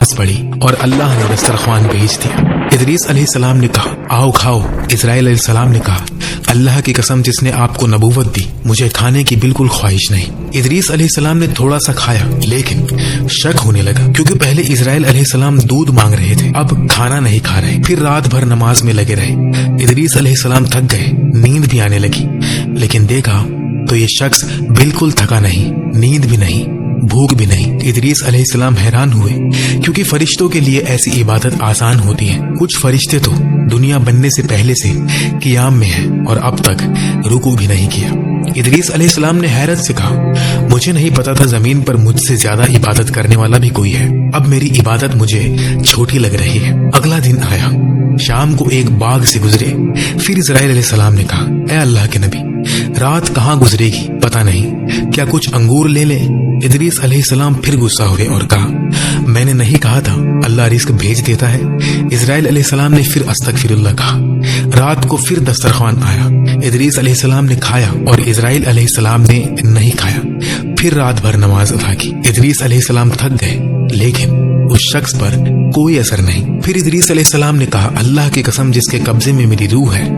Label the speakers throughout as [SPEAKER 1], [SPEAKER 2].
[SPEAKER 1] پڑی اور اللہ نے دسترخوان بھیج دیا۔ ادریس علیہ السلام نے کہا آؤ کھاؤ۔ اسرائیل علیہ السلام نے کہا اللہ کی قسم جس نے آپ کو نبوت دی مجھے کھانے کی بالکل خواہش نہیں۔ ادریس علیہ السلام نے تھوڑا سا کھایا لیکن شک ہونے لگا کیونکہ پہلے اسرائیل علیہ السلام دودھ مانگ رہے تھے، اب کھانا نہیں کھا رہے۔ پھر رات بھر نماز میں لگے رہے۔ ادریس علیہ السلام تھک گئے، نیند بھی آنے لگی، لیکن دیکھا تو یہ شخص بالکل تھکا نہیں، نیند بھی نہیں، بھوک بھی نہیں۔ ادریس علیہ السلام حیران ہوئے کیونکہ فرشتوں کے لیے ایسی عبادت آسان ہوتی ہے۔ کچھ فرشتے تو دنیا بننے سے پہلے سے قیام میں ہیں اور اب تک رکوع بھی نہیں کیا۔ ادریس علیہ السلام نے حیرت سے کہا مجھے نہیں پتا تھا زمین پر مجھ سے زیادہ عبادت کرنے والا بھی کوئی ہے، اب میری عبادت مجھے چھوٹی لگ رہی ہے۔ اگلا دن آیا، شام کو ایک باغ سے گزرے۔ پھر اسرائیل علیہ السلام نے کہا اے اللہ کے نبی رات کہاں گزرے گی پتا نہیں، کیا کچھ انگور لے لیں؟ ادریس علیہ السلام پھر غصہ ہوئے اور کہا میں نے نہیں کہا تھا اللہ رزق بھیج دیتا ہے؟ اسرائیل علیہ السلام نے پھر استغفر اللہ کہا۔ رات کو پھر دسترخوان آیا، ادریس علیہ السلام نے کھایا اور اسرائیل علیہ السلام نے نہیں کھایا۔ پھر رات بھر نماز ادا کی۔ ادریس علیہ السلام تھک گئے لیکن اس شخص پر کوئی اثر نہیں۔ پھر ادریس علیہ السلام نے کہا اللہ کی قسم جس کے قبضے میں میری روح ہے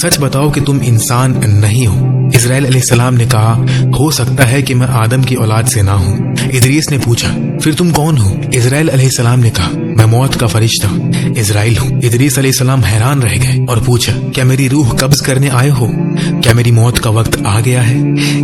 [SPEAKER 1] سچ بتاؤ کہ تم انسان نہیں ہو۔ اسرائیل علیہ السلام نے کہا ہو سکتا ہے کہ میں آدم کی اولاد سے نہ ہوں۔ ادریس نے پوچھا پھر تم کون ہو؟ اسرائیل علیہ السلام نے کہا میں موت کا فرشتہ اسرائیل ہوں۔ ادریس علیہ السلام حیران رہ گئے اور پوچھا کیا میری روح قبض کرنے آئے ہو؟ کیا میری موت کا وقت آ گیا ہے؟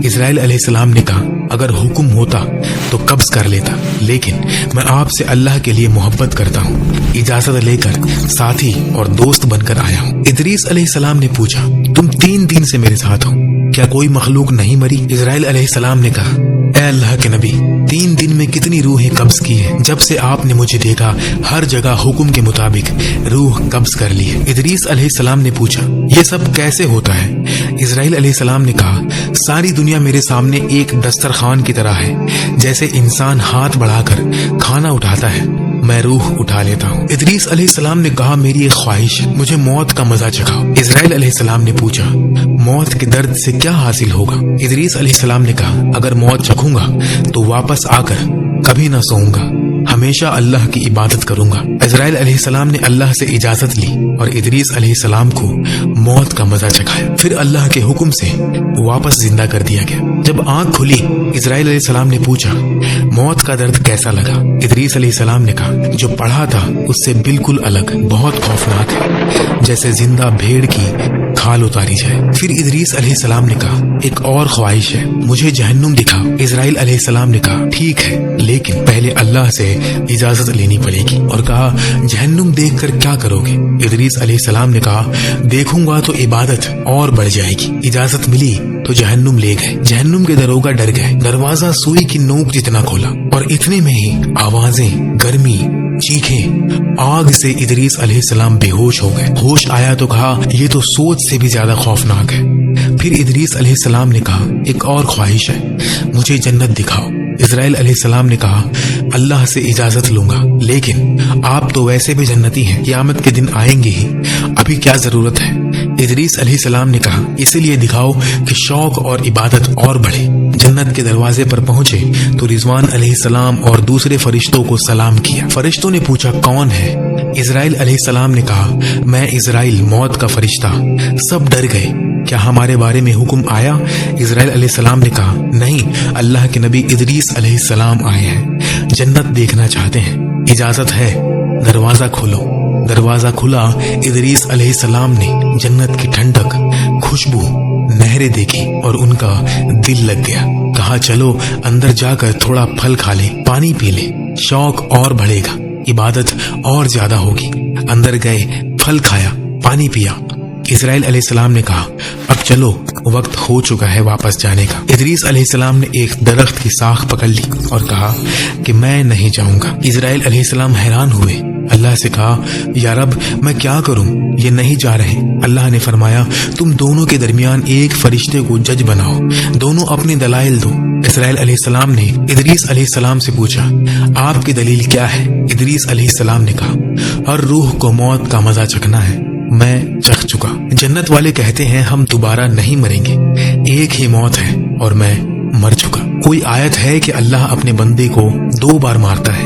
[SPEAKER 1] اسرائیل علیہ السلام نے کہا اگر حکم ہوتا تو قبض کر لیتا، لیکن میں آپ سے اللہ کے لیے محبت کرتا ہوں، اجازت لے کر ساتھی اور دوست بن کر آیا ہوں۔ ادریس علیہ السلام نے پوچھا تم 3 دن سے میرے ساتھ ہو، کیا کوئی مخلوق نہیں مری؟ اسرائیل علیہ السلام نے کہا اے اللہ کے نبی 3 دن میں کتنی روحیں قبض کی ہیں، جب سے آپ نے مجھے دیکھا ہر جگہ حکم کے مطابق روح قبض کر لی ہے۔ ادریس علیہ السلام نے پوچھا یہ سب کیسے ہوتا ہے؟ اسرائیل علیہ السلام نے کہا ساری دنیا میرے سامنے ایک دسترخوان کی طرح ہے، جیسے انسان ہاتھ بڑھا کر کھانا اٹھاتا ہے میں روح اٹھا لیتا ہوں۔ ادریس علیہ السلام نے کہا میری ایک خواہش ہے، مجھے موت کا مزہ چکھاؤ۔ اسرائیل علیہ السلام نے پوچھا موت کے درد سے کیا حاصل ہوگا؟ ادریس علیہ السلام نے کہا اگر موت چکھوں گا تو واپس آ کر کبھی نہ سوؤں گا، ہمیشہ اللہ کی عبادت کروں گا۔ اسرائیل علیہ السلام نے اللہ سے اجازت لی اور ادریس علیہ السلام کو موت کا مزہ چکھایا۔ پھر اللہ کے حکم سے واپس زندہ کر دیا گیا۔ جب آنکھ کھلی اسرائیل علیہ السلام نے پوچھا موت کا درد کیسا لگا؟ ادریس علیہ السلام نے کہا جو پڑھا تھا اس سے بالکل الگ، بہت خوفناک ہے، جیسے زندہ بھیڑ کی کھال اتاری جائے۔ پھر ادریس علیہ السلام نے کہا ایک اور خواہش ہے، مجھے جہنم دکھاؤ۔ اسرائیل علیہ السلام نے کہا ٹھیک ہے لیکن پہلے اللہ سے اجازت لینی پڑے گی، اور کہا جہنم دیکھ کر کیا کرو گے؟ ادریس علیہ السلام نے کہا دیکھوں گا تو عبادت اور بڑھ جائے گی۔ اجازت ملی تو جہنم لے گئے۔ جہنم کے دروگا ڈر گئے، دروازہ سوئی کی نوک جتنا کھولا اور اتنے میں ہی آوازیں، گرمی، چیخیں، آگ سے ادریس علیہ السلام بے ہوش ہو گئے۔ ہوش آیا تو کہا یہ تو سوچ سے بھی زیادہ خوفناک ہے۔ پھر ادریس علیہ السلام نے کہا ایک اور خواہش ہے، مجھے جنت دکھاؤ۔ اسرائیل علیہ السلام نے کہا اللہ سے اجازت لوں گا، لیکن آپ تو ویسے بھی جنتی ہیں، قیامت کے دن آئیں گے ہی، ابھی کیا ضرورت ہے؟ ادریس علیہ السلام نے کہا اسی لیے دکھاؤ کہ شوق اور عبادت اور بڑھے۔ جنت کے دروازے پر پہنچے تو رضوان علیہ السلام اور دوسرے فرشتوں کو سلام کیا۔ فرشتوں نے پوچھا کون ہے؟ اسرائیل علیہ السلام نے کہا میں اسرائیل موت کا فرشتہ۔ سب ڈر گئے، کیا ہمارے بارے میں حکم آیا؟ اسرائیل علیہ السلام نے کہا نہیں، اللہ کے نبی ادریس علیہ السلام آئے ہیں، جنت دیکھنا چاہتے ہیں، اجازت ہے، دروازہ کھولو۔ دروازہ کھلا، ادریس علیہ السلام نے جنت کی ٹھنڈک، خوشبو، نہریں دیکھی اور ان کا دل لگ گیا۔ کہا چلو اندر جا کر تھوڑا پھل کھا لے، پانی پی لے، شوق اور بڑھے گا، عبادت اور زیادہ ہوگی۔ اندر گئے، پھل کھایا، پانی پیا۔ اسرائیل علیہ السلام نے کہا اب چلو وقت ہو چکا ہے واپس جانے کا۔ ادریس علیہ السلام نے ایک درخت کی ساخ پکڑ لی اور کہا کہ میں نہیں جاؤں گا۔ اسرائیل علیہ السلام حیران ہوئے، اللہ سے کہا یا رب میں کیا کروں، یہ نہیں جا رہے۔ اللہ نے فرمایا تم دونوں کے درمیان ایک فرشتے کو جج بناؤ، دونوں اپنی دلائل دو۔ اسرائیل علیہ السلام نے ادریس علیہ السلام سے پوچھا آپ کی دلیل کیا ہے؟ ادریس علیہ السلام نے کہا ہر روح کو موت کا مزہ چکھنا ہے، میں چکھ چکا۔ جنت والے کہتے ہیں ہم دوبارہ نہیں مریں گے، ایک ہی موت ہے اور میں مر چکا۔ کوئی آیت ہے کہ اللہ اپنے بندے کو 2 بار مارتا ہے؟